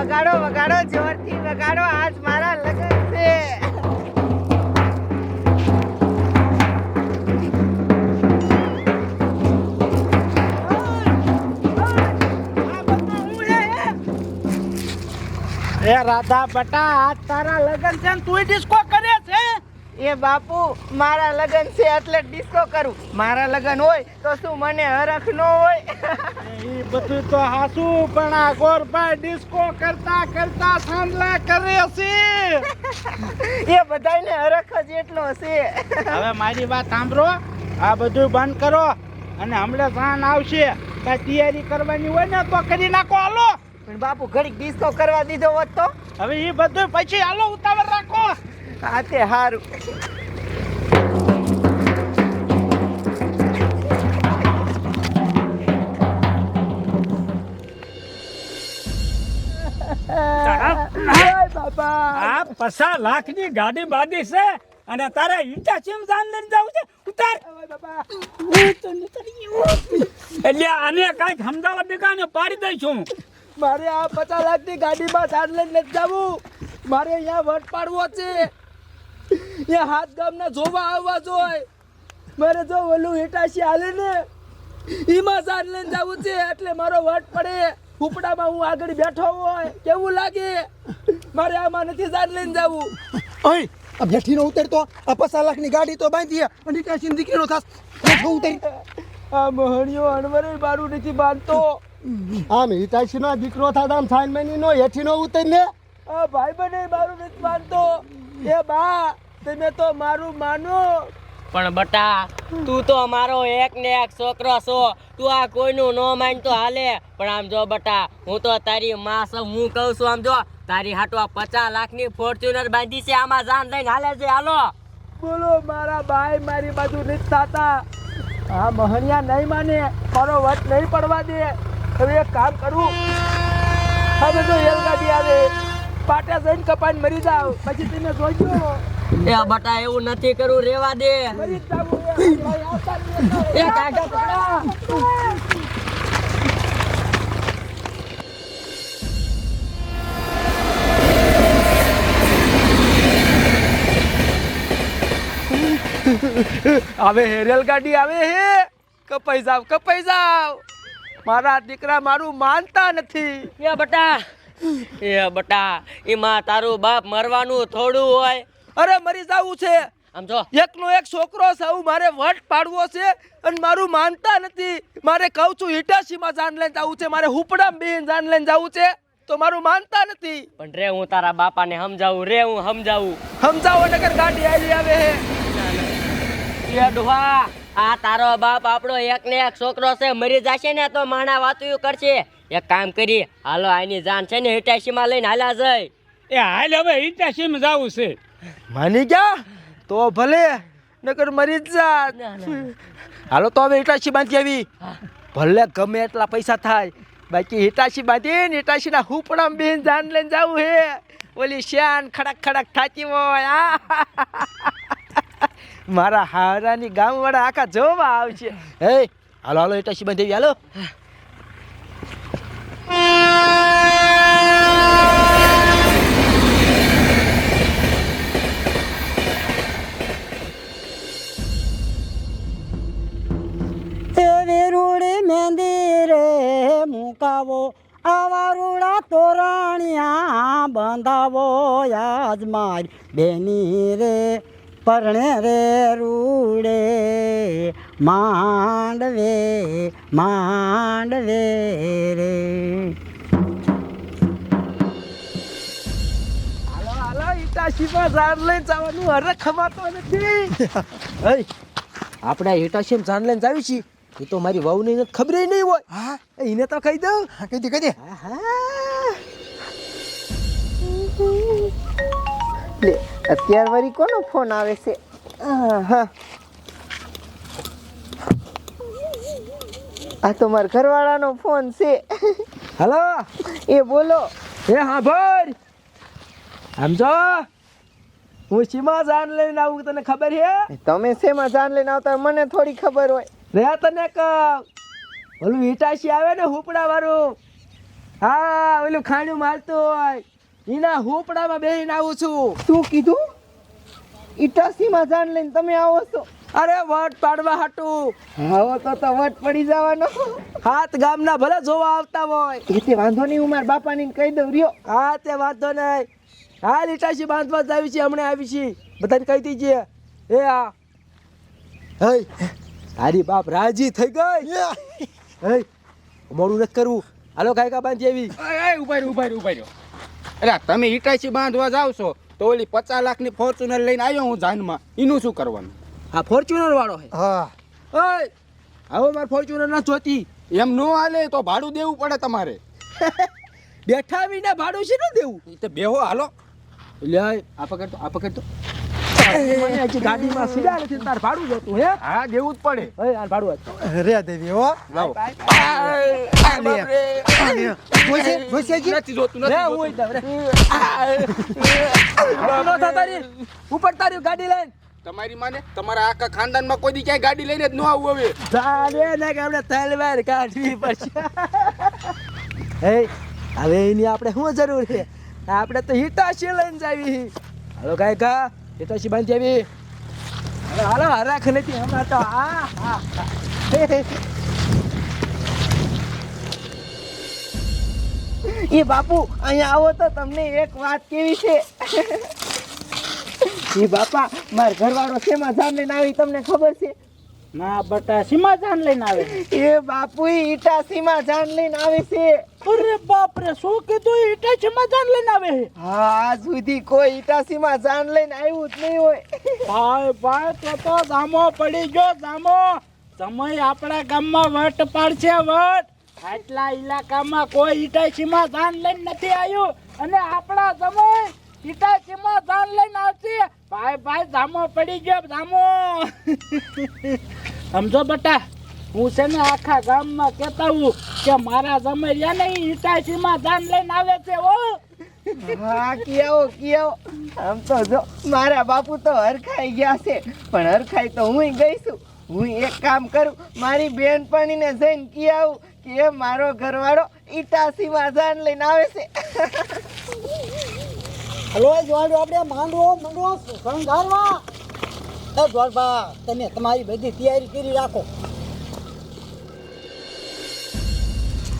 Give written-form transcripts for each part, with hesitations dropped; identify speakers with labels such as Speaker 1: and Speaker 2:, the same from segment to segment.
Speaker 1: વગાડો વગાડો જોરથી વગાડો આજ મારા લગ્ન છે
Speaker 2: એ રાધા બટા આજ તારા લગન છે ને તું ડિસ્કો કરે છે
Speaker 1: એ બાપુ મારા લગ્ન છે એટલે ડિસ્કો કરું મારા લગ્ન હોય તો શું મને હરખ ન હોય
Speaker 2: એ બધું તો હાસું પણ આ ગોરભાઈ ડિસ્કો કરતા કરતા સાંભળા કરે છે
Speaker 1: એ બધાયને હરખ જ એટલો છે
Speaker 2: હવે મારી વાત સાંભળો આ બધું બંધ કરો અને હમણાં સાંજ આવશે કઈ તૈયારી કરવાની હોય ને તો કરી નાખો હાલો
Speaker 1: પણ બાપુ ઘડીક ડિસ્કો કરવા દીધો હોત તો
Speaker 2: હવે એ બધું પછી હાલો ઉતાવળ રાખો
Speaker 1: હા તે હારું
Speaker 3: આ 50 લાખની ગાડી બાડી છે અને તારે ઈટા ચીમ જાન લઈને જાવ છે ઉતાર એટલે આને કાંઈક સમજાવવા બેગાને પાડી દઈશું
Speaker 2: મારે આ 50 લાખની ગાડીમાં સાડ લઈને નથી જવું મારે અહીંયા વટ પાડવો છે એ હાથ ગામના જોવા આવવા જોઈએ મારે જો ઓલું હિટાશી હાલે ને એમાં સાડ લઈને જવું છે એટલે મારો વટ પડે ઉપડામાં હું આગળ બેઠો હોય કેવું લાગે મારે આમાં નથી સાડ લઈને જવું
Speaker 4: ઓય આ બેઠીનો ઉતરતો આ 50 લાખની ગાડી તો બાંધી અને હિટાશી દીકરીનો થાસ ઉતરી
Speaker 2: આ મોહણીઓ અણવરે મારું નથી બાંધતો
Speaker 4: આમ હિટાશીનો દીકરો થાત આમ સાઈન મહિનો હેઠીનો ઉતરીને
Speaker 2: આ ભાઈ બને મારું નથી માનતો એ બા તમે તો મારું માનો
Speaker 5: પણ બટા તું તો અમારો એક ને એક છોકરો છો તું આ કોઈનું ન માનતો હાલે પણ આમ જો બટા હું તો તારી માં છું હું કહું છું આમ જો તારી હાટો 50 લાખની ફોર્ચ્યુનર બાંધી છે આમાં જાન લઈને હાલે છે હાલો
Speaker 2: બોલો મારા ભાઈ મારી બાજુ નથી થતા આ મહણિયા નહીં માને મારો વટ નહીં પડવા દે હવે એક કામ કરું હવે જો રેલગાડી આવે પાટા જઈને કપાઈને મરી જાવ પછી તમે જોજો
Speaker 5: એ બટા એવું નથી કરું રેવા દે
Speaker 2: મરી જ જાવું
Speaker 5: એ કાકા પકડા
Speaker 2: હવે હે રેલગાડી આવે હે કપાઈ જાવ મારા દીકરા મારું માનતા નથી
Speaker 5: એ બટા એમાં તારું બાપ મરવાનું થોડું હોય
Speaker 2: અરે મરી જાવું છે
Speaker 5: આમ જો
Speaker 2: એકનો એક છોકરો છે મારે વટ પાડવો છે અને મારું માનતા નથી મારે કહું છું હિટાશીમાં જાન લઈને જવું છે મારે હુપડામાં બેન જાન લઈને જવું છે તો મારું માનતા નથી
Speaker 5: પણ રે હું તારા બાપાને સમજાવું
Speaker 2: સમજાવો નકર ગાડી આલી આવે હે
Speaker 5: એ ડોહા આ તારો બાપ આપણો એક ને એક છોકરો છે મરી જશે ને તો માણા વાતું કરશે એક કામ કરી હાલો આની જાન છે ને હિટાશીમાં લઈને હાલ્યા જાય
Speaker 3: એ હાલ હવે ઈટા ચીમ જાવું છે
Speaker 2: માની ગયા તો ભલે નકર મરી જ જાત હાલો તો હવે હિટાશી બાંધી આવી ભલે ગમે એટલા પૈસા થાય બાકી હિટાશી બાંધીને હિટાશીના હુપડામાં બેન જાન લઈને જવું હે ઓલી શ્યાન ખડક થાતી હોય મારા હારાની ગામવાળા આખા જોવા આવશે હે હાલો હિટાશી બાંધી હાલો
Speaker 6: મંદિરે મુકાવો આવા રૂડા તોરણિયા બંધાવો યાદ માર બેની રે પરણે રે રૂડે માંડવે રે
Speaker 2: હાલો હિટાશીમાં જાન લઈને જવાનું હરખ ખમાતો નથી આપણે હિટાશીમાં જાન લઈને જાવી છીએ એ તો મારી વહુને ખબર નહીં હોય હા એને તો કહી દઉં
Speaker 4: હા કહી દે
Speaker 1: લે અત્યાર વળી કોનો ફોન આવે છે હા આ તો મારા ઘરવાળાનો ફોન છે
Speaker 2: હલો
Speaker 1: એ બોલો
Speaker 2: એ હા ભાઈ સમજો હું સીમા જાન લઈને આવું તને ખબર છે
Speaker 1: તમે શેમાં જાન લઈને આવતા મને થોડી ખબર હોય
Speaker 2: રે તને કહું ઓલું હિટાશી આવે ને હુપડા વાળું હા ઓલું ખાણું મારતું હોય એના હુપડામાં બેહીને આવું છું.
Speaker 1: શું કીધું? ઇટાસીમાં જાન લઈને તમે આવો છો?
Speaker 2: અરે વટ પાડવા હાટું.
Speaker 1: આવો તો વટ પડી જવાનો.
Speaker 2: હાથ ગામના ભલે જોવા આવતા હોય.
Speaker 1: એ તે વાંધો નહીં, હું મારા બાપાને કહી દઉં રહ્યો.
Speaker 2: હા તે વાંધો નહીં. હા લીટાશી બાંધવા જ આવી છે, હમણાં આવી છે, બધાને કહી દીજે. એ હા હે તારી બાપ રાજી થઈ ગઈ. હે મોડું નથી કરવું, હાલો કાયકા બાંધી આવી.
Speaker 7: ઉભા રહ્યો. એટલે તમે ઈટાચી બાંધવા જાવ છો તો ઓલી 50 લાખની ફોર્ચ્યુનર લઈને આવ્યો હું જાનમાં, એનું શું કરવાનું?
Speaker 2: હા ફોર્ચ્યુનર વાળો હે.
Speaker 4: હા
Speaker 2: ઓય હવે મારે ફોર્ચ્યુનર ના જોતી.
Speaker 7: એમ ન હાલે તો ભાડું દેવું પડે તમારે.
Speaker 2: બેઠા વિના ભાડું છે ને દેવું.
Speaker 7: એ તો બેહો હાલો.
Speaker 2: લે આ પકડ તો મને હજી ગાડીમાં સીધા નથી તાર ભાડું જોતું હે.
Speaker 7: હા દેવું જ પડે.
Speaker 2: હે આ ભાડું હતું.
Speaker 4: રે દેવી હો
Speaker 7: લાવો. નથી જોતું
Speaker 2: રે
Speaker 7: નથી
Speaker 2: હું
Speaker 7: જોતું.
Speaker 2: નો થતારી ઉપર તારી ગાડી લઈને
Speaker 7: તમારી માને તમારા આખા ખાનદાનમાં કોઈ દી ક્યાંય ગાડી લઈને જ ન આવું હવે.
Speaker 2: જાને ને કે આપણે તલવાર કાઢવી પડશે. હે હવે એની આપણે શું જરૂર છે? આપણે તો હિટાશી લઈને જાવી. હાલો કાયકા હિટાશી બાંધી આવી. હવે હાલો હરાખ નથી હમણાં તો. હા
Speaker 1: એ બાપુ અહીંયા આવો તો તમને એક વાત કેવી છે. એ બાપા મારા ઘરવાળો શેમાં જાન લઈને આવી તમને ખબર છે?
Speaker 6: ના બટા સીમા જાન લઈને આવે.
Speaker 1: એ બાપુ ઇટાસીમાં જાન લઈને આવે છે.
Speaker 6: અરે બાપ રે શું કીધું? ઈટા સીમા જાન લઈને આવે.
Speaker 1: હા આજ સુધી કોઈ ઇટાસીમાં જાન લઈને આવ્યું જ નહીં હોય.
Speaker 6: ભાઈ તો જામો પડી ગયો જામો. સમય આપણા ગામમાં વટ પાડશે વટ. આટલા ઇલાકામાં કોઈ ઈટાચીમાં જાન લઈને નથી આવ્યું અને આપણા સમય ઈટાચીમાં જાન લઈને આવશે. ભાઈ જામો પડી ગયો જામો. સમજો બટા, હું છે ને આખા ગામમાં કહેતા હું કે મારા જમરિયા ને ઈટાચીમાં જાન લઈને આવે છે. ઓ
Speaker 1: હા કિયાઓ આમ તો જો મારા બાપુ તો હરખાઈ ગયા છે, પણ હરખાઈ તો હું ગઈ છું. હું એક કામ કરું, મારી બેનપણીને જઈને કી આવું કે મારો ઘરવાળો ઇટાસીમાં જાન લઈને આવે છે.
Speaker 6: હલો જોડો આપણે માંડવો સંઘારવા. એ જોડબા તમે તમારી બધી તૈયારી કરી રાખો.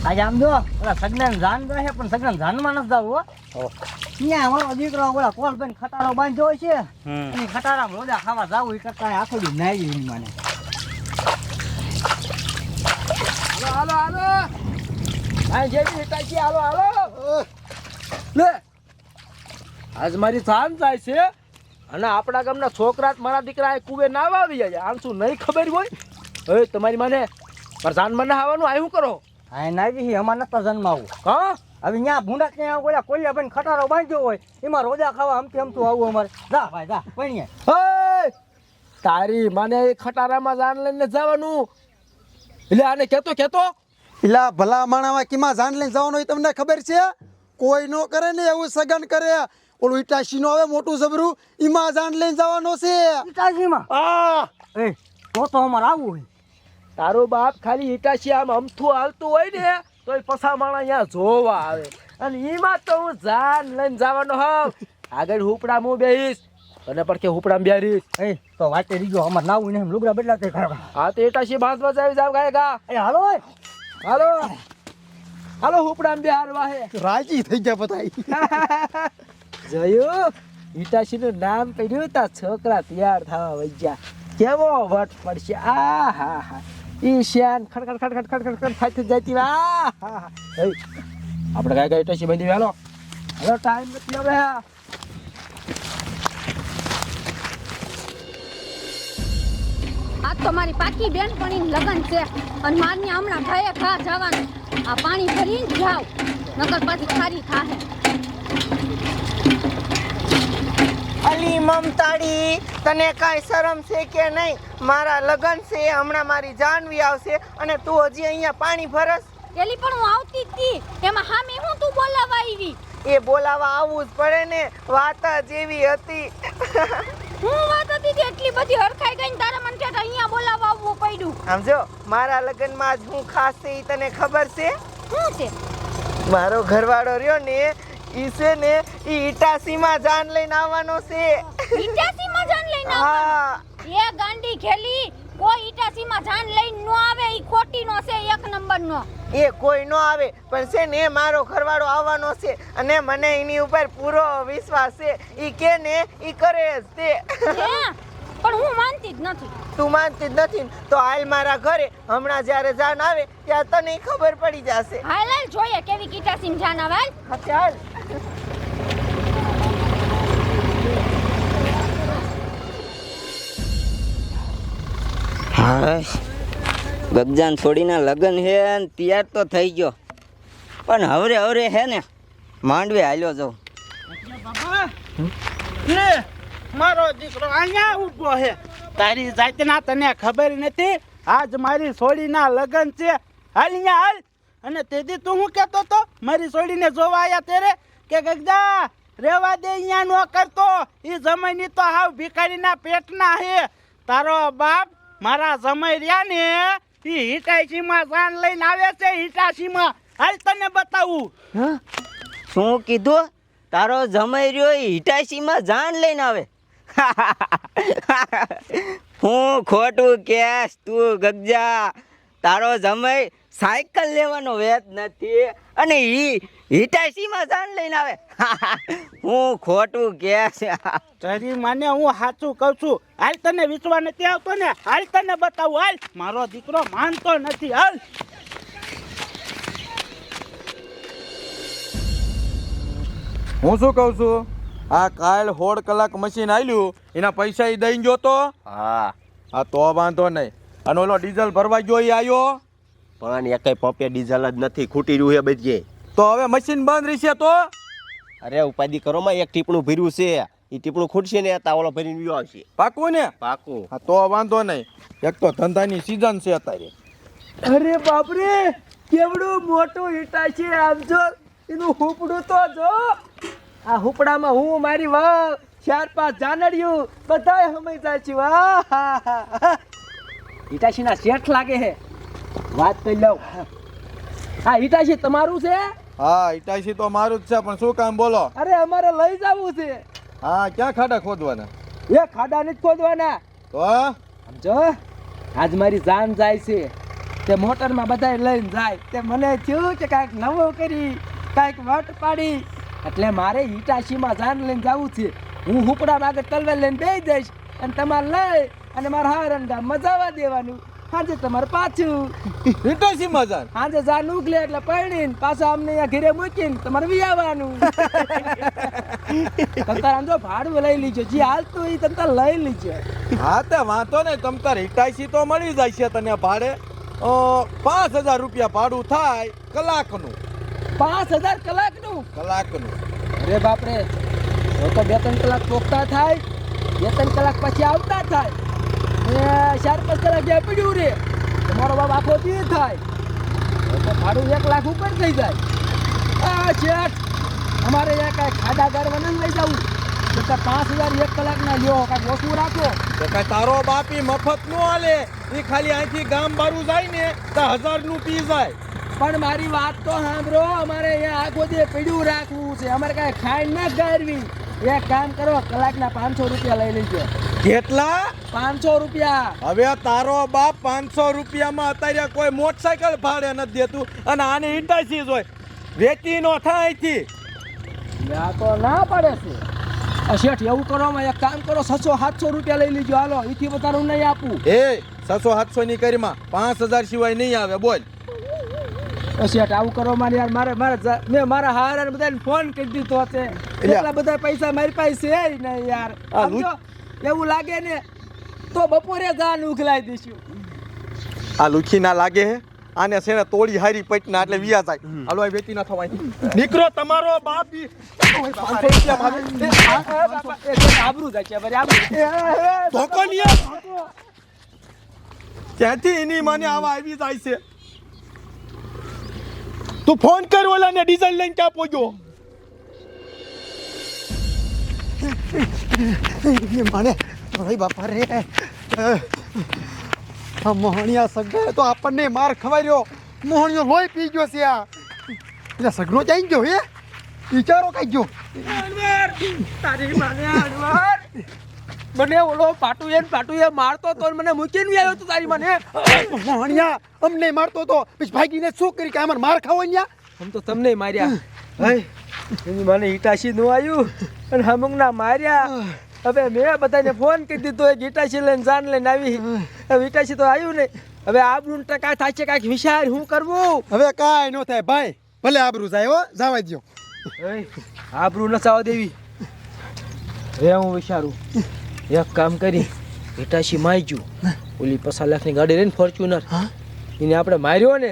Speaker 6: આજે આમ જો ઓલા સગન જાન રહે પણ સગન જાનમાં નથી જવું. ત્યાં અમારો દીકરો ઓલા કોલ બેન ખટારો બાંધ્યો હોય છે અને ખટારામાં રોજા ખાવા જાવું એ કરતા આખો દી નાઈ એની મને.
Speaker 2: હાલો આ જેવી હિટાચી હાલો લે. આજ મારી જાન જાય છે અને આપણા ગામના છોકરા મારા દીકરા આ કુવે નાવા આવી જાય. આમ શું નહીં ખબર હોય? હવે તમારી માને પર જાન મને આવવાનું આવ્યું કરો.
Speaker 6: હા નાઈ અમારે નતા જન્માવું.
Speaker 2: હા
Speaker 6: હવે ત્યાં ભૂંડા ત્યાં ઓલા કોલિયા બેન ખટારો બાંધ્યો હોય એમાં રોજા ખાવા આમથી આમતું આવું અમારે. જા ભાઈ જા પૈણીએ.
Speaker 2: હે તારી માને એ ખટારામાં જાન લઈને જવાનું. એટલે આને કેતો
Speaker 4: પેલા ભલા માણામાં કીમાં જાન લઈને જવાનું હોય તમને ખબર છે? કોઈ નો કરે ને એવું સગન કરે. ઓલું ઇટાશી નો આવે મોટું જબરું, ઈમાં જાન લઈને જવાનો છે.
Speaker 6: ઈટાચીમાં
Speaker 2: આ
Speaker 6: એ તો અમારે આવવું હોય.
Speaker 2: તારો બાપ ખાલી હિટાશી આમ અમથું હાલતું હોય ને તોય પસા માણા અહીંયા જોવા આવે. અને એમાં તો હું જાન લઈને જવાનો હોઉં. આગળ હુપડા હું બેહીશ અને પડખે હુપડા બેરીશ.
Speaker 6: એ તો વાતે રીજો અમારે નાવું ને એમ લુગડા બદલા તે ખરા.
Speaker 2: હા તો હિટાશી બાંધવા જાવ ગાયકા.
Speaker 6: એ હાલો ઓય.
Speaker 2: હાલો હુપડા બેહારવા હે.
Speaker 4: રાજી થઈ ગયા બધા.
Speaker 2: જોયું હિટાશી નું નામ પડ્યું તા છોકરા તૈયાર થવા વજ્યા. કેવો વટ પડશે. આ હા હા ઈ શ્યાન ખડખડ થાતી જતી. આ હા હા આપણે ગાય હિટાશી બાંધી હાલો. હવે ટાઈમ નથી હવે.
Speaker 8: આ તો મારી પાકી બેનપણીનું લગ્ન છે અને મારની હમણાં ભાઈએ ઘા જવાનું. આ પાણી ભરીને જાવ નકર પાછી ખારી થાહે.
Speaker 1: અલી મમતાડી, તને કાંઈ શરમ છે કે નહીં? મારા લગ્ન છે, હમણાં મારી જાનવી આવશે અને તું હજી અહીંયા પાણી ભરસ?
Speaker 8: એલી પણ હું આવતી જ તી એમાં હામે હું તું બોલાવા આવી.
Speaker 1: એ બોલાવા આવવું જ પડે ને, વાત જ એવી હતી.
Speaker 8: હું વાત હતી તે એટલી બધી હરખાઈ ગઈ ને તારા મને કે અહીંયા બોલાવા આવવું પડ્યું.
Speaker 1: સમજો મારા લગ્નમાં આજ હું ખાસ છે ઈ તને ખબર છે?
Speaker 8: શું છે?
Speaker 1: મારો ઘરવાળો રહ્યો ને ઈ છે ને ઈ ઇટાસીમાં જાન લઈને આવવાનો છે.
Speaker 8: ઈટાસીમાં જાન લઈને
Speaker 1: હા
Speaker 8: આવવાનો એ ગાંડી ખેલી કોઈ ઈટાસીમાં જાન લઈને નો આવે ઈ ખોટીનો છે એક નંબરનો.
Speaker 1: એ કોઈ નો આવે પણ છે ને મારો ઘરવાળો આવવાનો છે અને મને એની ઉપર પૂરો વિશ્વાસ છે. ઈ કે ને ઈ કરે જ તે.
Speaker 8: હે પણ હું માનતી જ નથી.
Speaker 1: તું માનતી જ નથી ને તો હાલ મારા ઘરે હમણાં જ્યારે જાન આવે ત્યાં તને ઈ ખબર પડી જશે.
Speaker 8: હાલ હાલ જોઈએ કેવી ઈટાસીમાં જાન આવે હાલ.
Speaker 1: હા ચાલ.
Speaker 9: હા ગગજાન છોડીના લગ્ન હે ને તૈયાર તો થઈ ગયો પણ હવરે હવરે હે ને માંડવે હાલ્યો જાઉં.
Speaker 6: લે મારો દીકરો અહીંયા ઊભો છે. તારી જાતના તને ખબર નથી આજ મારી સોડીના લગ્ન છે. હાલ અહીંયા હાલ. અને તેથી તું શું કહેતો તો મારી સોડીને જોવા આવ્યા તેરે કે ગગજા રેવા દે અહીંયા નો કરતો એ જમાઈની તો હાવ ભિખારીના પેટના હે. તારો બાપ મારા જમાઈ રહ્યા ને એ હિટાશીમાં જાન લઈને આવે છે. હિટાશીમાં હાલ તને બતાવું.
Speaker 9: શું કીધું? તારો જમાઈ રહ્યો એ હિટાશીમાં જાન લઈને આવે? હું ખોટું કેસ તું ગગજા. તારો જમાઈ સાયકલ લેવાનો વેત નથી અને હિટાશીમાં જાન લઈને આવે. હું ખોટું કેસ.
Speaker 6: તારી માને હું સાચું કહું છું. હાલ તને વિશ્વાસ નથી આવતો ને હાલ તને બતાવું. હાલ મારો દીકરો માનતો નથી. હાલ
Speaker 7: હું શું કહું છું આ કાલ 16 કલાક મશીન આલ્યું એના પૈસા ઈ દઈ ગયો તો. હા તો વાંધો નહીં. અને ઓલો ડીઝલ ભરવા ગયો એ આવ્યો
Speaker 10: પણ એકેય પંપે ડીઝલ જ નથી, ખૂટી રહ્યું છે બધે.
Speaker 7: તો હવે મશીન બંધ રહેશે તો.
Speaker 10: અરે ઉપાધિ કરો માં, એક ટીપણું ભર્યું છે, એ ટીપણું ખૂટશે ને તા ઓલો ભરીને વ્યો આવશે.
Speaker 7: પાકું ને?
Speaker 10: પાકું.
Speaker 7: હા તો વાંધો નહીં. એક તો ધંધાની સીઝન છે અત્યારે.
Speaker 2: અરે બાપરે કેવડું મોટું ઈટાશી આમ જો એનું હુપડું તો જો. આ હુપડામાં હું મારી વાહ 4-5 જાનડિયું બધાય હમાઈ જાય છે. વાહ ઈટાશીના શેઠ લાગે છે. વાત કરી લઉં. હા ઈટાશી તમારું છે?
Speaker 7: હા ઇટાશી તો મારું જ છે પણ શું કામ બોલો?
Speaker 2: અરે અમારે લઈ જવું છે.
Speaker 7: હા ક્યાં ખાડા ખોદવાના?
Speaker 2: એ ખાડા નથી ખોદવાના.
Speaker 7: તો
Speaker 2: સમજો આજ મારી જાન જાય છે તે મોટરમાં બધાય લઈને જાય તે મને થયું કે કાંઈક નવો કરી કાંઈક વટ પાડી એટલે મારે ઈટાશીમાં જાન લઈને જવું છે. હું હુપડામાં આગળ તલવાર લઈને બેસી જઈશ અને તમારે લઈ અને મારા હારંડા મજાવા દેવાનું. સાંજે તમારે પાછું
Speaker 7: ઇટાશીમાં જાન.
Speaker 2: સાંજે જાન ઉગલે એટલે પરણીને પાછા અમને અહીંયા ઘરે મૂકીને તમારે વિયાવાનું. તમતાર આમ જો ભાડું લઈ લીજો જે હાલતું એ તમતાર લઈ લીજો.
Speaker 7: હા તે વાંધો નહીં. તમ તાર ઇટાશી તો મળી જાય છે તને ભાડે. 5000 રૂપિયા ભાડું થાય કલાકનું.
Speaker 2: 5000 કલાકનું?
Speaker 7: કલાકનું.
Speaker 2: અરે બાપરે તો 2-3 કલાક પોખતા થાય, 2-3 કલાક પછી આવતા થાય, 4-5 કલાક જ્યાં પડ્યું રે તમારો બાપ આખો દી થાય તો ભાડું 1 લાખ ઉપર થઈ જાય. આ શેઠ અમારે અહીંયા કાંઈ ખાડા ગારવાના લઈ જવું તો 5000 1 કલાકના લ્યો કાંઈક ઓછું રાખો.
Speaker 7: તો કાંઈ તારો બાપી મફત નો હાલે. એ ખાલી અહીંથી ગામ બારું જાય ને તો 1000 નું પી જાય.
Speaker 2: પણ મારી વાત તો સાંભળો. અમારે અહીંયા આખો દી પડ્યું રાખવું છે. અમારે કાંઈ ખાઈ ન ગારવી. એક કામ કરો કલાકના 500 રૂપિયા લઈ લેજો.
Speaker 7: કેટલા?
Speaker 2: 500 રૂપિયા.
Speaker 7: હવે તારો બાપ 500 રૂપિયામાં અત્યારે કોઈ મોટરસાયકલ ભાડે નથી દેતું અને આને ઇટાશી જ હોય. વેચી નો થાય અહીંથી.
Speaker 2: આ તો ના પડે છે. શેઠ એવું કરો એક કામ કરો 600-700 રૂપિયા લઈ લીજો. હાલો એથી વધારે હું નહીં આપું.
Speaker 7: એ 600-700 ની કરીમાં 5000 સિવાય નહીં આવે. બોલ
Speaker 2: શેઠ આવું કરો મારે યાર. મેં મારા હારા બધાને ફોન કરી દીધો છે. એટલા બધા પૈસા મારી પાસે છે નહીં યાર. સમજો એવું લાગે ને તો બપોરે જાન ઉખલાઈ દઈશું.
Speaker 7: આ લુખી ના લાગે હે. આને છે ને તોડી હારી પટના એટલે વિયા જાય. હાલો આ વેચી ના થવાય. નીકળો તમારો બાપ 500 રૂપિયા માગે.
Speaker 2: આબરૂ જાય છે બરાબર.
Speaker 7: ધોકો નહીં. ક્યાંથી એની માને આવા આવી જાય છે. તું ફોન કર ઓલા ને ડીઝલ લઈને ક્યાં પહોંચ્યો?
Speaker 4: મને ભાઈ બાપા રે આ મોહણિયા સગાએ તો આપણને માર ખવાર્યો. મોહણિયો લોહી પી ગયો છે. આ એટલે સગનો ચાઈ ગયો હે વિચારો કઈ ગયો
Speaker 2: તારી માને અનવર મને ઓલો પાટુએ મારતો તો મને મૂકીને આવ્યો તો તારી મને
Speaker 4: મોહણિયા અમને મારતો તો પછી ભાગીને શું કરી કે અમાર માર ખાવો ન્યા
Speaker 2: આમ તો તમને માર્યા હે એની મને ઈટાશી નો આવ્યું અને હમુંગના માર્યા હવે મેં બધાને ફોન કરી દીધો એક ઈટાશી લઈને જાન લઈને આવી હવે ઈટાશી તો આવ્યું નહીં હવે આબરૂ ટકા થાય છે કાંઈક વિચાર શું કરવું
Speaker 4: હવે કાંઈ ન થાય ભાઈ ભલે આબરૂ જાય હો જવા દ્યો
Speaker 2: આબરૂ ન ચાવા દેવી હવે હું વિચારું એક કામ કરી ઈટાશી માઈજુ ઓલી 50 લાખની ગાડી લઈને ફોર્ચ્યુનર એને આપણે માર્યો ને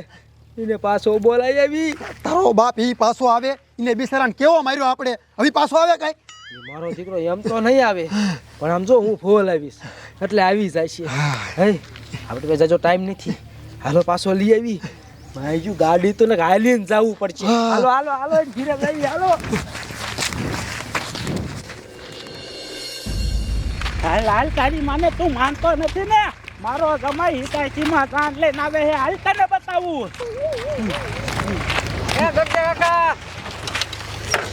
Speaker 2: એને પાછો બોલાઈ આવી
Speaker 4: તારો બાપ ઈ પાછો આવે એને બિચારાને કેવો માર્યો આપણે હવે પાછો આવે કાંઈ
Speaker 2: મારો દીકરો એમ તો નહીં આવે પણ આમ જો હું ફોલ આવીશ એટલે આવી જાય છે હે આપણે પાસે જો ટાઈમ નથી હાલો પાછો લઈ આવી માઈજુ ગાડી તો ને હાલીને જવું પડશે હાલો હાલો હાલો ધીરે લઈ હાલો
Speaker 6: હાલ તારી માને તું માનતો નથી ને મારો જમાઈ હિતાચીમાં જાન લઈને આવે હે હાલ તને બતાવું
Speaker 3: એ ગગજા કાકા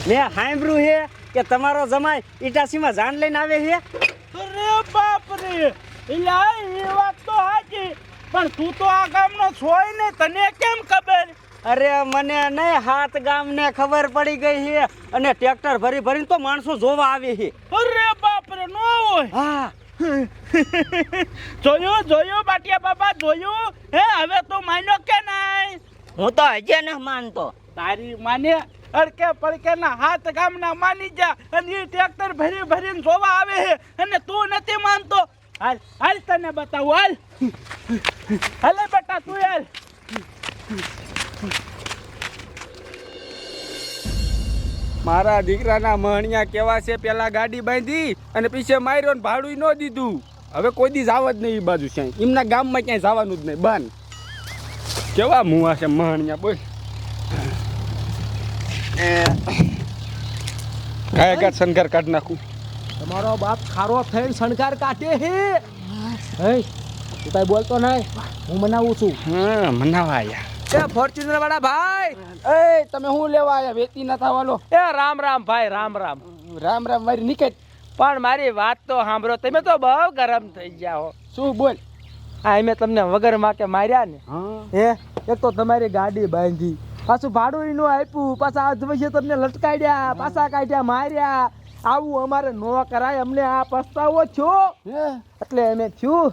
Speaker 3: લે સાંભળ્યું હે કે તમારો જમાઈ ઈટાસીમાં જાન લઈને આવે છે
Speaker 6: અરે બાપ રે એલા એ વાત તો સાચી પણ તું તો આ ગામનો છોય ને તને કેમ ખબર
Speaker 3: અરે મને નહીં 7 ગામને ખબર પડી ગઈ છે અને ટ્રેક્ટર ભરીને તો માણસો જોવા આવે છે
Speaker 6: અરે બાપ રે નો હોય
Speaker 3: હા
Speaker 6: જોયું બાટિયા બાબા જોયું હે હવે તું માન્યો કે નહીં
Speaker 9: હું તો હજે ન માનતો
Speaker 6: તારી માને અડકે પડકે ના 7 ગામના માની જા અને એ ટ્રેક્ટર ભરીને જોવા આવે છે અને તું નથી માનતો હાલ હાલ તને બતાવું હાલ હાલે બેટા તું હાલ
Speaker 2: મારા દીકરાના મહણિયા કેવા છે પેલા ગાડી બાંધી અને પીછે માર્યો ને ભાડું ન દીધું હવે કોઈ દી જાવ જ નહીં એ બાજુ ક્યાંય એમના ગામમાં ક્યાંય જવાનું જ નહીં બંધ કેવા મુવા છે મહણિયા બોલ કાંઈ કાંઈ શણગાર કાઢ નાખું તમારો બાપ ખારો થઈને શણગાર કાઢે હે તું કાંઈ બોલતો નહીં હું મનાવું છું હા મનાવા યાર એ ફોર્ચ્યુનર વાળા ભાઈ એ તમે હું લેવા આયા વેતી ના થવાનો એ રામ રામ ભાઈ રામ રામ રામ રામ મારી નીકળ પણ મારી વાત તો સાંભળો તમે તો બહુ ગરમ થઈ ગયા હો શું બોલ આ મેં તમને વગર માં કે માર્યા ને હે એક તો તમારી ગાડી બાંધી પાછું ભાડું નું આપ્યું પાછા આજ વર્ષે તમને લટકાડ્યા પાછા કાઢ્યા માર્યા આવું અમારે ન કરાય અમને આ પસ્તાવો છો એટલે એમ થયું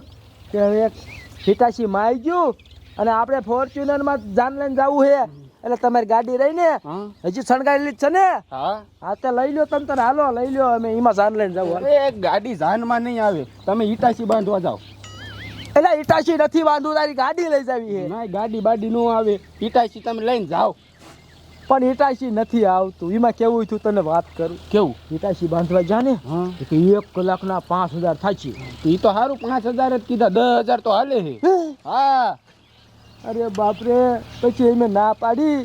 Speaker 2: કે હવે હિટાશી મારી ગયું અને આપણે ફોર્ચ્યુનરમાં જાન લઈને જવું છે એટલે તમારી ગાડી રહીને હજી શણગારેલી છે ને હા તે લઈ લો તમે તને હાલો લઈ લો અમે એમાં જાન લઈને જવું અરે ગાડી જાનમાં નહીં આવે તમે ઈટાશી બાંધવા જાઓ એટલે ઈટાશી નથી બાંધવું તારી ગાડી લઈ જવી છે ના ગાડી બાડી ન આવે ઈટાશી તમે લઈને જાઓ પણ ઈટાશી નથી આવતું એમાં કેવું થયું તને વાત કરું કેવું ઈટાશી બાંધવા જા ને 1 કલાકના 5000 થાય છે એ તો સારું 5000 જ કીધા 10000 તો હાલે છે હા અરે બાપરે પછી એમે ના પાડી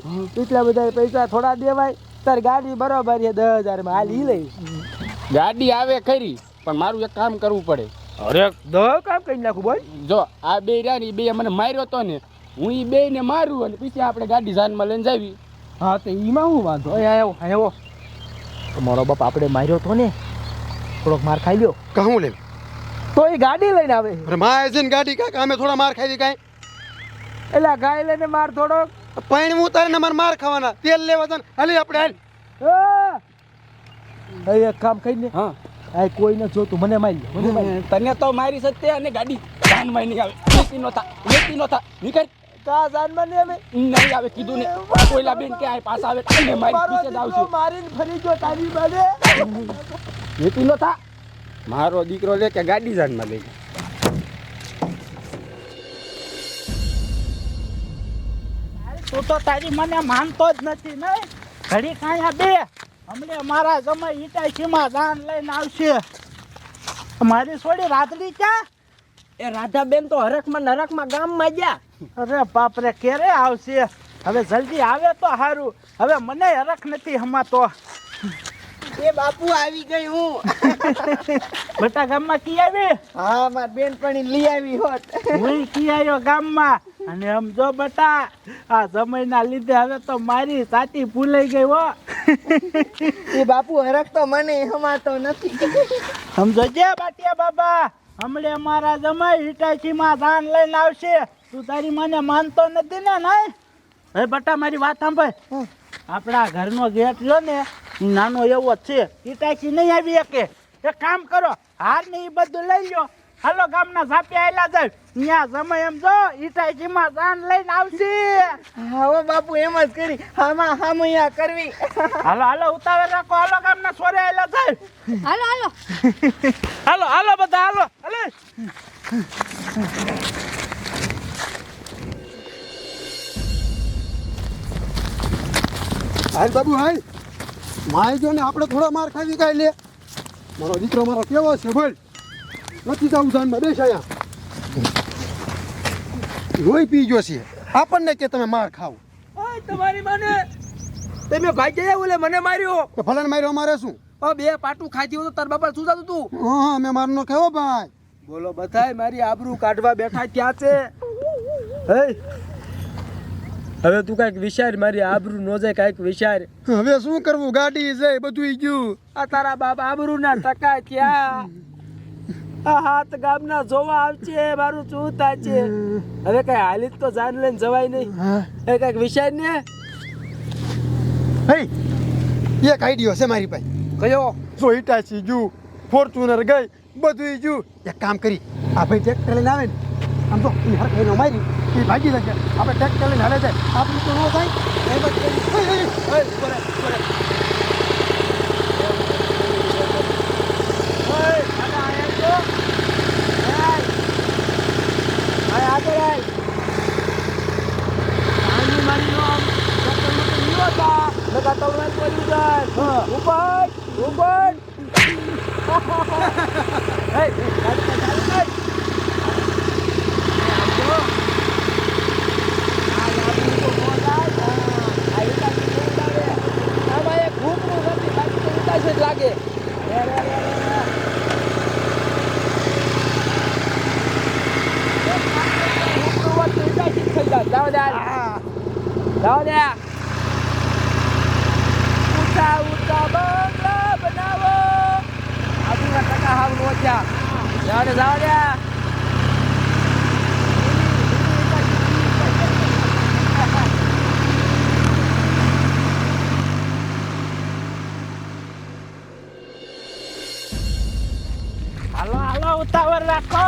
Speaker 2: એટલા બધા પૈસા થોડા દેવાય તાર ગાડી બરોબર છે 10000 માં હાલી લઈ ગાડી આવે ખરી પણ મારું એક કામ કરવું પડે અરે કામ કરી નાખું બોલ જો આ બે રહ્યા ને બે મને માર્યો તો ને હું એ બે ને મારું અને પછી આપણે ગાડી જાનમાં લઈને જાવી હા તો એમાં હું વાંધો આવ્યો તમારો બાપ આપણે માર્યો તો ને થોડોક માર ખાઈ લ્યો
Speaker 4: કહું લે
Speaker 2: તો એ ગાડી લઈને આવે
Speaker 4: અરે માય જઈને ગાડી કાંઈ અમે થોડા માર ખાઈ કાંઈ
Speaker 2: એટલે ગાય લઈને માર થોડો
Speaker 4: પાણી ઉતારીને અમારે માર ખાવાના તેલ લેવા જન હાલી આપણે હાલ
Speaker 2: એક કામ કરીને હા આ કોઈ ન જોતું મને મારી તને તો મારી સત્ય અને ગાડી જાનમાં નહીં આવે વેતી નો થા નીકળ કા જાનમાં નહીં આવે નહીં આવે કીધું ને કોઈલા બેન કે આ પાસ આવે તને મારી પીછે જ આવશે મારીને ફરી જો તારી બાજે વેતી નો થા મારો દીકરો લે કે ગાડી જાનમાં લઈ
Speaker 6: તું તો તારી મને માનતો જ નથી નહીં ઘડી કાંઈ બે હમણે મારા જમાઈ ઈટાચીમાં જાન લઈને આવશે મારી છોડી રાતડી ક્યાં
Speaker 2: એ રાધાબેન તો હરખમાં નરકમાં ગામમાં ગયા
Speaker 6: અરે બાપરે ક્યારે આવશે હવે જલ્દી આવે તો સારું હવે મને હરખ નથી હમાતો
Speaker 1: એ બાપુ આવી ગઈ હું
Speaker 6: બેટા ગામમાં કી આવી
Speaker 1: હા માર બેનપણી લઈ આવી હોત
Speaker 6: હું કી આવ્યો ગામમાં અને આમ જો બટા આ સમયના લીધે હવે તો મારી સાચી ભૂલાઈ ગઈ હો.
Speaker 1: એ બાપુ હરખ તો મને હમાતો નથી.
Speaker 6: સમજો જે બાટિયા બાબા હમણે મારા જમાઈ હિટાચીમાં ધાન લઈને આવશે. તું તારી મને માનતો નથી ને નહીં? હે બટા મારી વાત સાંભળ. આપણા ઘરનો ગેટ જો ને ઈ નાનો એવો જ છે. હિટાચી નહીં આવી શકે. એક કામ કરો હાર ને એ બધું લઈ લો. હાલો ગામના ઝાપે આયલા જાય અહીંયા સમય એમ જો હિટાચીમાં ધાન લઈને આવશે.
Speaker 1: હવે બાપુ એમ જ કરી હામાં હામૈયા કરવી.
Speaker 6: હાલો હાલો ઉતાવળ રાખો. હાલો ગામના સોરે આયલા જાય.
Speaker 8: હાલો હાલો
Speaker 6: હાલો હાલો બધા હાલો હાલે.
Speaker 4: હાલ બાબુ હાલ માય જો ને આપણે થોડા માર ખાવી કાંઈ લે. મારો દીકરો મારો કેવો છે બોલ. નથી જવું જાનમાં બેસાયા લોહી પી ગયો છે આપણને કે તમે માર ખાવ.
Speaker 2: ઓય તમારી માને તમે ભાઈ ગયા ઓલે મને માર્યો.
Speaker 4: તો ફલાને માર્યો અમારે શું?
Speaker 2: બે પાટું ખાધી હોય તો તાર બાપા શું થતું તું?
Speaker 4: હા મેં મારનો કેવો ભાઈ.
Speaker 2: બોલો બધાય મારી આબરૂ કાઢવા બેઠા ક્યાં છે? હે હવે તું કાંઈક વિચાર, મારી આબરૂ નો જાય કાંઈક વિચાર.
Speaker 4: હવે શું કરવું? ગાડી છે બધું ગયું.
Speaker 2: આ તારા બાપ આબરૂ ના ટકા ક્યાં? આ હાથ ગામના જોવા આવશે મારું શું થાય છે? હવે કઈ હાલી તો જાન લઈને જવાય નહીં. એ કાંઈક વિચાર ને.
Speaker 4: હે એક આઈડિયો છે મારી પાસે.
Speaker 2: કયો?
Speaker 4: જો હિટાચી ગયું, ફોર્ચ્યુનર ગઈ, બધું ગયું. એક કામ કરી આ ભાઈ ટ્રેક્ટર લઈને આવે ને આમ તો એ હર ખાઈને મારી એ ભાગી જશે. આપણે ટ્રેક્ટર લઈને હાલે જાય આપણું તો ન થાય. એમ જ કરી.
Speaker 2: લાગે જાઓ દે ઊંચા ઊંચા બંગલા બનાવો. આજુના ટકા હાવ નોચ્યા. જાઓ દે
Speaker 6: હાલો હાલો ઉતાવળ રાખો.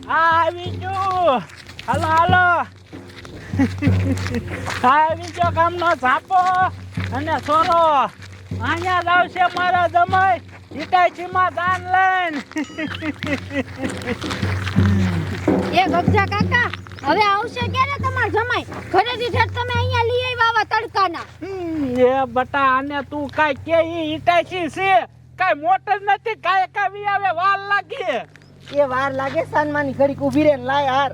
Speaker 6: આવી ગયું. હાલો હાલો આવી ગયો ગામનો ઝાપો અને સોરો. અહીંયા જ આવશે મારા જમાઈ હિટાચીમાં દાન લઈને.
Speaker 8: એ ગગજા કાકા હવે આવશે ક્યારે તમાર જમાઈ? ઘરેથી ઠેઠ તમે અહીંયા લઈ આવ્યા આવા તડકાના.
Speaker 6: એ બટા આને તું કાંઈ કે ઈ હિટાચી છે કાંઈ મોટર નથી. કાંઈ કાવી આવે વાર લાગે.
Speaker 1: એ વાર લાગે સાનમાની ઘડીક ઊભી રહે ને લાય હાર.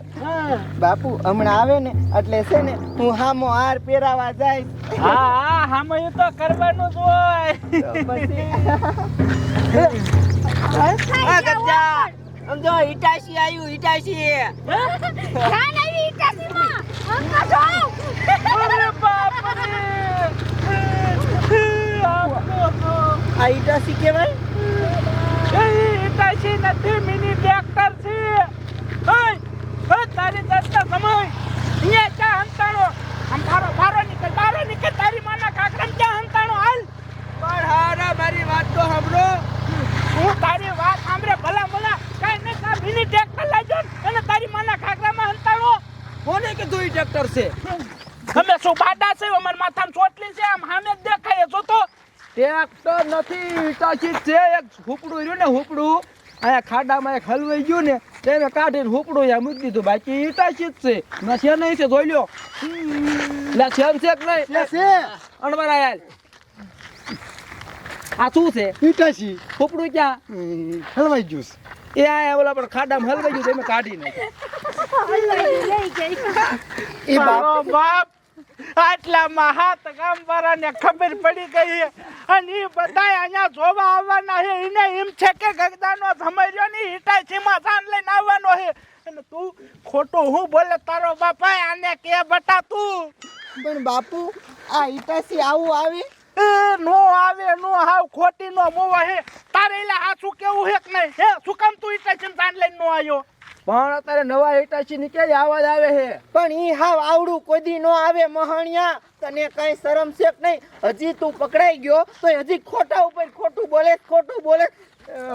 Speaker 1: બાપુ હમણાં આવે ને એટલે છે ને હું હામો હાર પહેરાવા જાય.
Speaker 6: હા હા હામે એ તો કરવાનું જ હોય.
Speaker 5: સમજો હિટાશી આવ્યું હિટાશી.
Speaker 8: ધ્યાન આવી હિટાચીમાં. અંકા જો.
Speaker 6: અરે બાપ રે.
Speaker 1: આ ઈટાસી કહેવાય?
Speaker 6: એ હિટાચી નથી, મિની ટ્રેક્ટર છે. ઓય તારી દસ્તા સમય અહીંયા ચા હંતાણો. આમ બારો નીકળ તારી માના કાકરામ ચા હંતાણો હાલ.
Speaker 2: પણ હારા મારી વાત તો સાંભળો.
Speaker 6: હું તારી વાત સાંભળે ભલા ભલા કાંઈ નહીં. કા મિની ટ્રેક્ટર લાવજો અને તારી માના કાકરામાં હંતાણો.
Speaker 2: કોને કીધું ઈ ટ્રેક્ટર છે?
Speaker 6: અમે શું બાડા છે? અમાર માથામાં ચોટલી છે. આમ સામે જ દેખાય જો તો.
Speaker 2: ટ્રેક્ટર નથી, હિટાચી છે. એક હુપડું રહ્યું ને હુપડું અહીંયા ખાડામાં એક હલવાઈ ગયું ને તેને કાઢીને હુપડું અહીંયા મૂકી દીધું. બાકી હિટાચી જ છે. ના છે નહીં છે જોઈ લ્યો. એટલે છે કે નહીં?
Speaker 4: છે
Speaker 2: અણવરા યાર આ શું છે?
Speaker 4: હિટાચી
Speaker 2: હુપડું ક્યાં?
Speaker 4: હલવાઈ ગયું છે.
Speaker 2: એ આ ઓલા પણ ખાડામાં હલવાઈ ગયું તમે કાઢી નાખ્યું.
Speaker 6: મારો બાપ આટલામાં હાથ ગામવાળાને ખબર પડી ગઈ છે અને એ બધાય અહીંયા જોવા આવવાના છે. એને એમ છે કે ગગદાનો ધમર્યો ની હિટાચીમાં જાન લઈને આવવાનો છે. અને તું ખોટું હું બોલે તારો બાપા આને કે બટા તું
Speaker 1: પણ બાપુ આ ઈટાસી આવું આવે
Speaker 6: નો આવે નો હાવ ખોટી નો મોવા હે. તારે એલા હાચું કેવું હે કે નહીં હે? શું કામ તું ઈટાચીમાં જાન લઈને નો આવ્યો?
Speaker 2: પણ અત્યારે નવા હિટાચી ની ક્યાં આવાજ આવે છે?
Speaker 1: પણ ઈ હાવ આવડું કોઈ દી નો આવે મહાણિયા. તને કઈ શરમ છે કે નહીં? હજી તું પકડાઈ ગયો તો હજી ખોટા ઉપર ખોટું બોલે.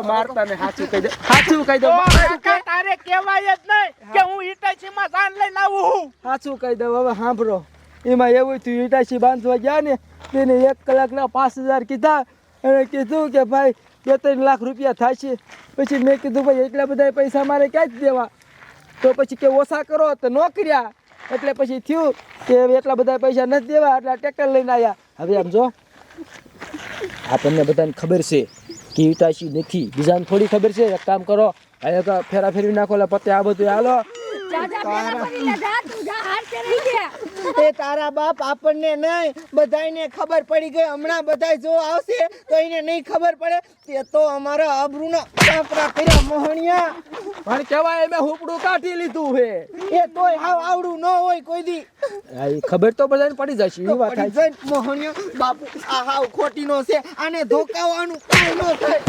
Speaker 2: મારતા ને સાચું કહી દે, સાચું કહી દે,
Speaker 6: ઓ કાકા, તારે કહેવાય જ નહીં કે હું ઈટાચીમાં જાન લઈને આવું હું.
Speaker 2: સાચું કહી દે. હવે સાંભળો, એમાં એવું થયું, હિટાચી બાંધવા ગયા ને તેને 1 કલાકના 5000 કીધા અને કીધું કે ભાઈ 2-3 લાખ રૂપિયા થાય છે. પછી મેં કીધું ભાઈ એટલા બધા પૈસા મારે ક્યાંથી દેવા? તો પછી કે ઓછા કરો તો ન કર્યા. એટલે પછી થયું કે એટલા બધા પૈસા નથી દેવા, એટલે ટ્રેક્ટર લઈને આવ્યા. હવે આમ જો, આપણને બધાને ખબર છે કે હિટાચી નથી, બીજાને થોડી ખબર છે. એક કામ કરો, આ ફેરા ફેરવી નાખો, એટલે પતે આ બધું હાલો.
Speaker 1: એ તારા બાપ આપણને નહીં બધાયને ખબર પડી ગઈ. હમણાં બધાય જો આવશે તો એને નહીં ખબર પડે. તે તો અમારા આબરૂના કાપરા કર્યા મહાણિયા.
Speaker 2: પણ કહેવાય મેં હુપડું કાઢી લીધું હે.
Speaker 1: એ તોય હાવ આવડું ન હોય કોઈ દી.
Speaker 2: આ ઈ ખબર તો બધાને પડી જશે. એ વાત
Speaker 1: પડી
Speaker 2: થાય.
Speaker 1: જાય મહાણિયા. બાપુ આ હાવ ખોટી નો છે. આને ધોકાવાનું કાંઈ ન થાય.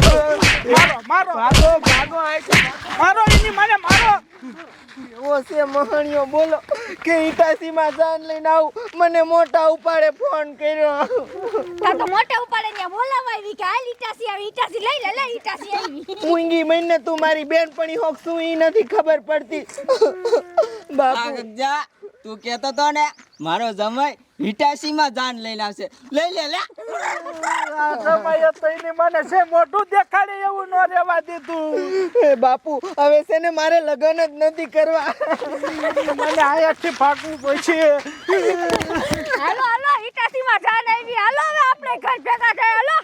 Speaker 6: મારો એની મને મારો.
Speaker 1: એવો છે મહાણિયો બોલો કે ઈટાસીમાં જાન લઈને આવું. મને મોટા ઉપાડે ફોન કર્યો.
Speaker 8: તો મોટા ઉપાડે ને બોલાવા આવી કે આ ઈટાસી આવી, ઈટાસી લઈ લે, ઈટાસી આવી.
Speaker 1: ઊંઘી મહિને તું મારી બેનપણી હોક શું ઈ નથી ખબર પડતી. બાપુ
Speaker 9: ગગજા, તું કહેતો તો ને મારો જમાઈ હિટાચીમાં જાન લઈને આવશે. લઈ લે લે.
Speaker 6: આ સમયે તો એની મને છે મોઢું દેખાડે એવું ન રહેવા દીધું.
Speaker 1: એ બાપુ હવે છે ને મારે લગ્ન જ નથી કરવા.
Speaker 6: મને આયાથી ભાગવું પડશે.
Speaker 8: હાલો હાલો, ઈટાસીમાં જાન આવી. હાલો હવે આપણે ઘર ભેગા થાય. હાલો.